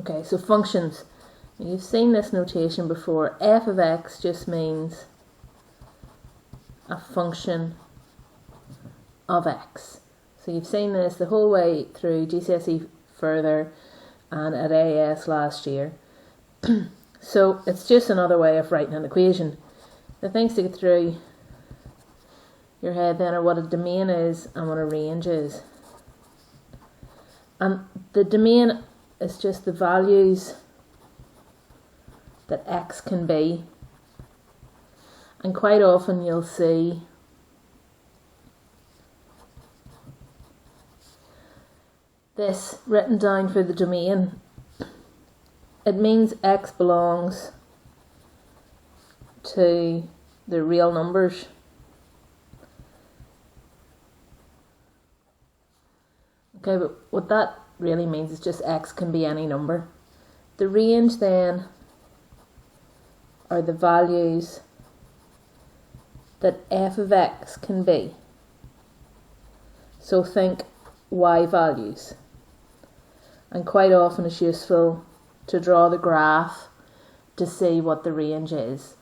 Okay, so functions. You've seen this notation before. F of x just means a function of x. So you've seen this the whole way through GCSE Further and at AS last year. So it's just another way of writing an equation. The things to get through your head then are what a domain is and what a range is. And the domain is just the values that x can be. And quite often you'll see this written down for the domain. It means x belongs to the real numbers. Okay, but what that really means is just x can be any number. The range then are the values that f of x can be. So think y values. And quite often it's useful to draw the graph to see what the range is.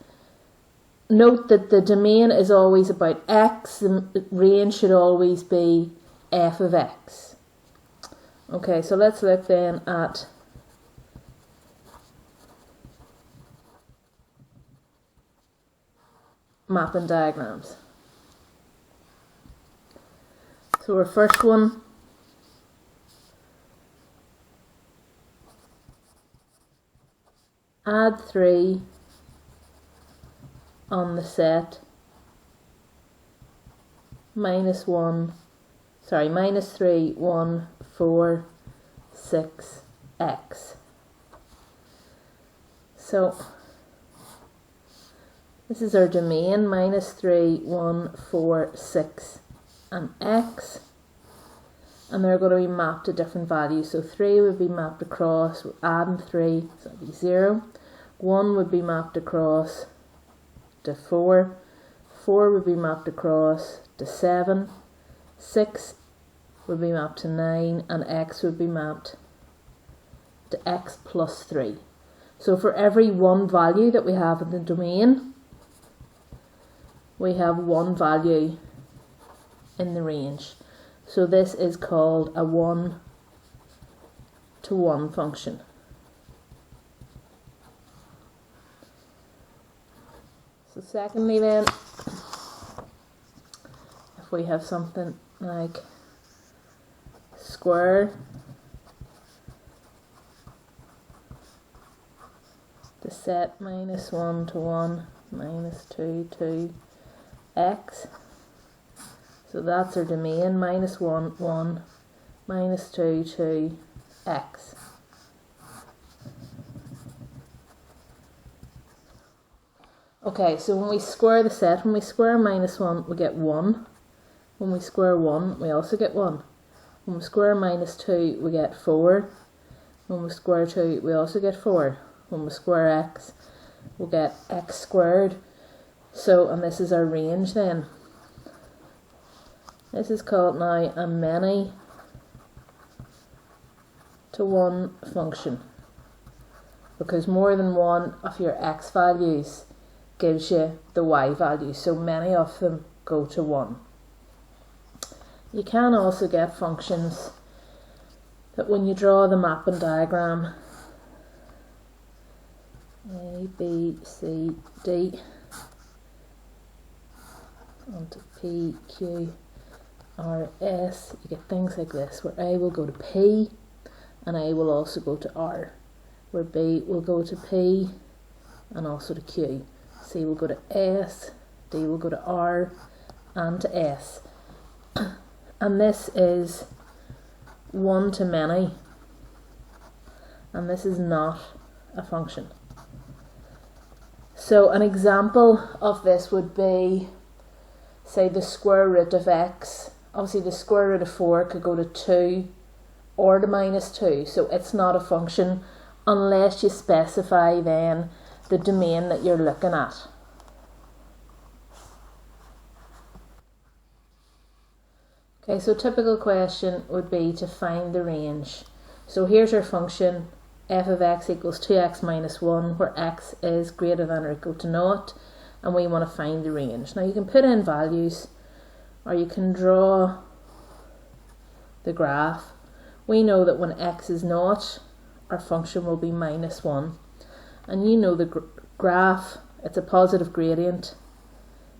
Note that the domain is always about x, the range should always be f of x. Okay, so let's look then at mapping diagrams. So our first one, add 3 on the set minus 3, 1, 4, 6, x. So this is our domain, minus 3, 1, 4, 6 and x. And they're going to be mapped to different values. So 3 would be mapped across, we're adding 3, so that would be 0. 1 would be mapped across to 4. 4 would be mapped across to 7. 6 would be mapped to 9. And x would be mapped to x plus 3. So for every one value that we have in the domain, we have one value in the range. So this is called a one-to-one function. So secondly then, if we have something like square the set minus 1 to 1 minus 2 to x. So that's our domain, minus 1, 1, minus 2, 2, x. Okay, so when we square the set, when we square minus 1, we get 1. When we square 1, we also get 1. When we square minus 2, we get 4. When we square 2, we also get 4. When we square x, we'll get x squared. So, and this is our range then. This is called now a many-to-one function, because more than one of your x values gives you the y value, so many of them go to 1. You can also get functions that when you draw the mapping diagram, A, B, C, D, onto P, Q, R, S, you get things like this, where A will go to P and A will also go to R, where B will go to P and also to Q, C will go to S, D will go to R and to S. And this is one to many, and this is not a function. So an example of this would be, say, the square root of x. Obviously the square root of 4 could go to 2 or to minus 2, so it's not a function unless you specify then the domain that you're looking at. Okay, so typical question would be to find the range. So here's our function f of x equals 2x minus 1, where x is greater than or equal to 0, and we want to find the range. Now you can put in values, or you can draw the graph. We know that when x is 0, our function will be minus 1. And you know the graph, it's a positive gradient,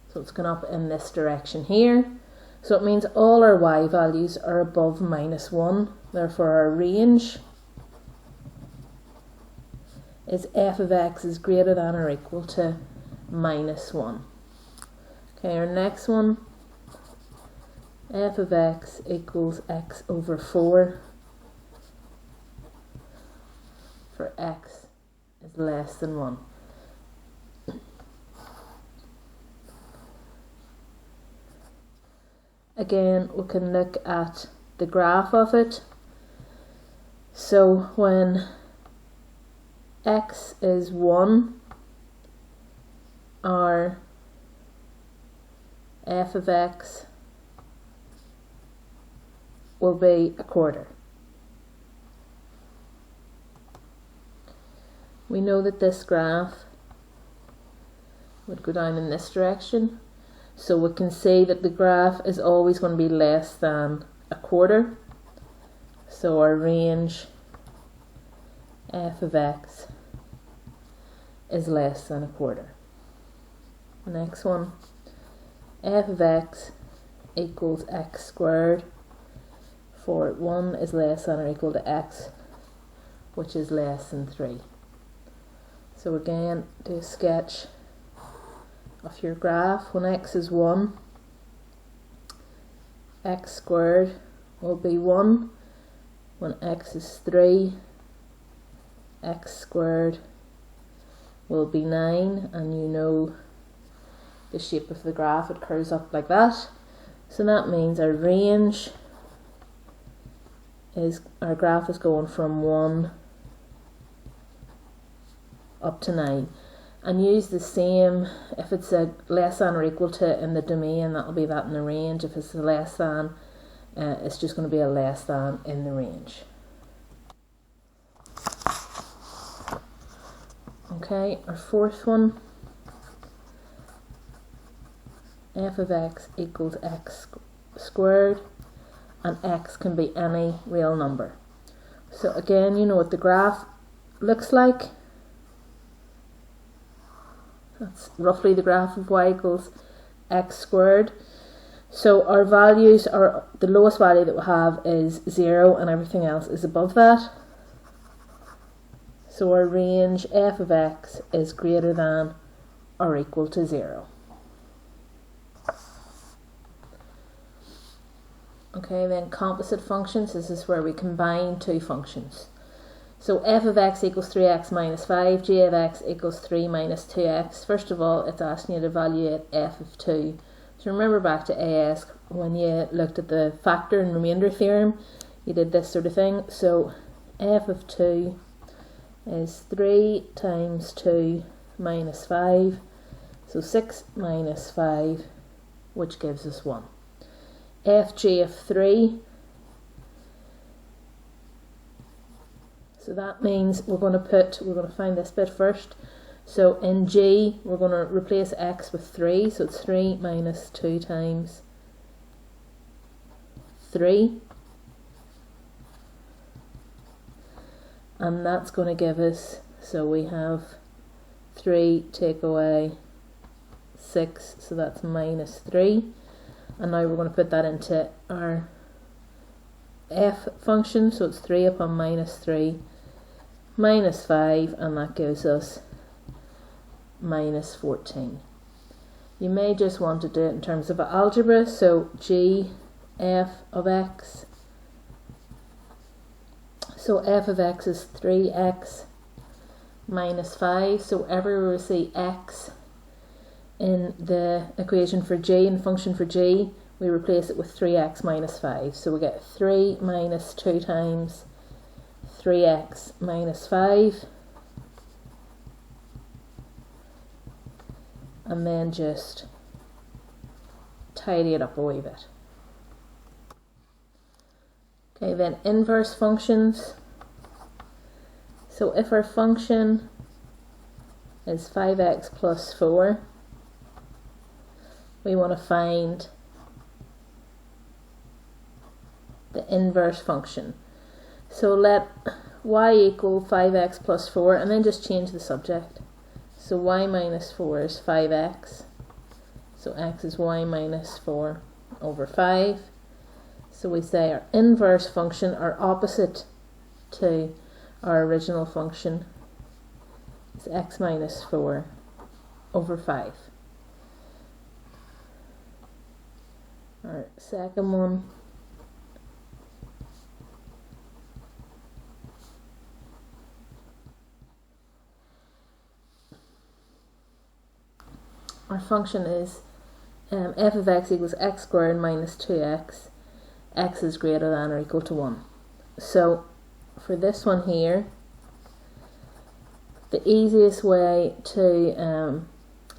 so it's going up in this direction here. So it means all our y values are above minus 1. Therefore our range is f of x is greater than or equal to minus 1. Okay, our next one, f of x equals x over 4 for x is less than 1. Again, we can look at the graph of it. So when x is 1, our f of x will be a quarter. We know that this graph would go down in this direction, so we can say that the graph is always going to be less than a quarter. So our range f of x is less than a quarter. Next one, f of x equals x squared for 1 is less than or equal to x, which is less than 3. So again, do a sketch of your graph. When x is 1, x squared will be 1. When x is 3, x squared will be 9, and you know the shape of the graph, it curves up like that. So that means our range is, our graph is going from 1 up to 9. And use the same, if it's a less than or equal to in the domain, that'll be that in the range. If it's a less than, it's just going to be a less than in the range. Okay, our fourth one, f of x equals x squared, and x can be any real number. So again, you know what the graph looks like. That's roughly the graph of y equals x squared. So our values are, the lowest value that we have is 0 and everything else is above that. So our range f of x is greater than or equal to 0. Okay, then composite functions, this is where we combine two functions. So f of x equals 3x minus 5, g of x equals 3 minus 2x. First of all, it's asking you to evaluate f of 2. So remember back to AS, when you looked at the factor and remainder theorem, you did this sort of thing. So f of 2 is 3 times 2 minus 5. So 6 minus 5, which gives us 1. fg of 3, so that means we're going to find this bit first. So in g, we're going to replace x with 3, so it's 3 minus 2 times 3. And that's going to give us, so we have 3 take away 6, so that's minus 3. And now we're going to put that into our f function, so it's 3 upon minus 3 minus 5, and that gives us minus 14. You may just want to do it in terms of algebra, so g f of x, so f of x is 3x minus 5, so everywhere we see x in the equation for g and function for g, we replace it with 3x minus 5. So we get 3 minus 2 times 3x minus 5. And then just tidy it up a wee bit. Okay, then inverse functions. So if our function is 5x plus 4, we want to find the inverse function. So let y equal 5x plus 4 and then just change the subject. So y minus 4 is 5x. So x is y minus 4 over 5. So we say our inverse function, our opposite to our original function, is x minus 4 over 5. Our second one, our function is f of x equals x squared minus 2x. X is greater than or equal to 1. So for this one here, the easiest way to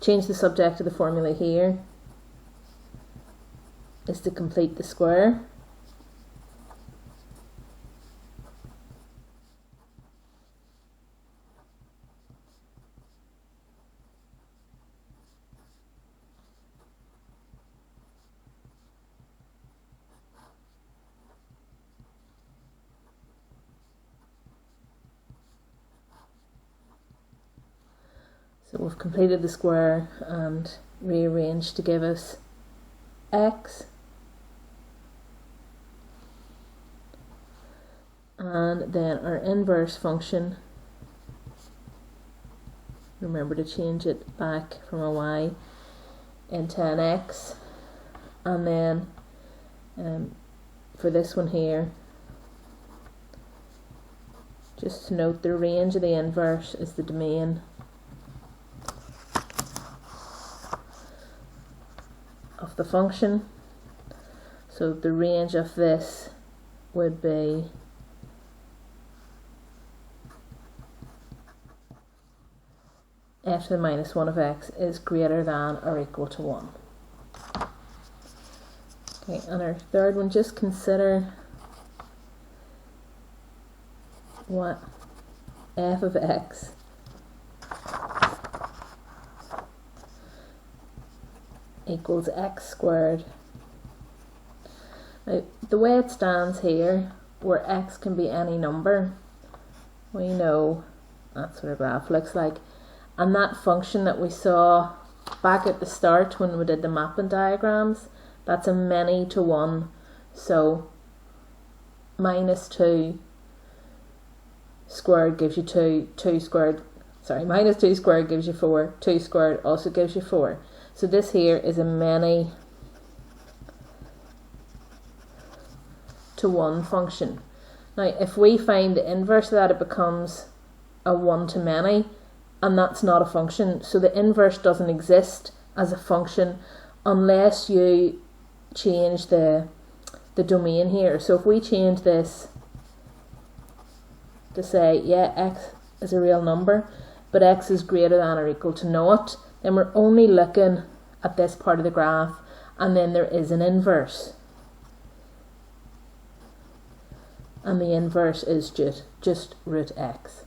change the subject of the formula here is to complete the square. So we've completed the square and rearranged to give us x, and then our inverse function, remember to change it back from a y into an x, and then for this one here, just to note the range of the inverse is the domain of the function. So the range of this would be f to the minus 1 of x is greater than or equal to 1. Okay, and our third one, just consider what f of x equals x squared. Now, the way it stands here, where x can be any number, we know that's what our graph looks like. And that function that we saw back at the start when we did the mapping diagrams, that's a many to 1. So minus 2 squared gives you 2, 2 squared, sorry, minus 2 squared gives you 4, 2 squared also gives you 4. So this here is a many to 1 function. Now if we find the inverse of that, it becomes a 1 to many, and that's not a function. So the inverse doesn't exist as a function unless you change the domain here. So if we change this to say, yeah, x is a real number, but x is greater than or equal to 0, then we're only looking at this part of the graph, and then there is an inverse. And the inverse is just root x.